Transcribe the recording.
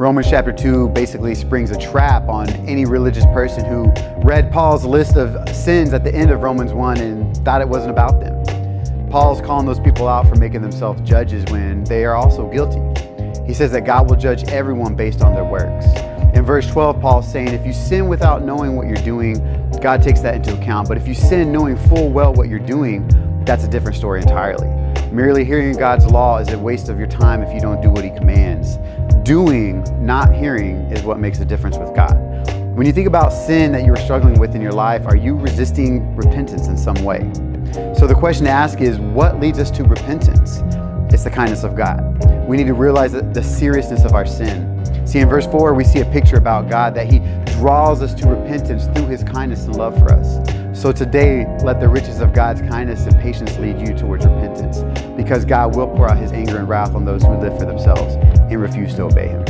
Romans chapter 2 basically springs a trap on any religious person who read Paul's list of sins at the end of Romans 1 and thought it wasn't about them. Paul's calling those people out for making themselves judges when they are also guilty. He says that God will judge everyone based on their works. In verse 12, Paul's saying, if you sin without knowing what you're doing, God takes that into account. But if you sin knowing full well what you're doing, that's a different story entirely. Merely hearing God's law is a waste of your time if you don't do what he commands. Doing, not hearing, is what makes a difference with God. When you think about sin that you are struggling with in your life, are you resisting repentance in some way? So the question to ask is, what leads us to repentance? It's the kindness of God. We need to realize the seriousness of our sin. See, in verse 4, we see a picture about God, that he draws us to repentance through his kindness and love for us. So today, let the riches of God's kindness and patience lead you towards repentance, because God will pour out his anger and wrath on those who live for themselves and refuse to obey him.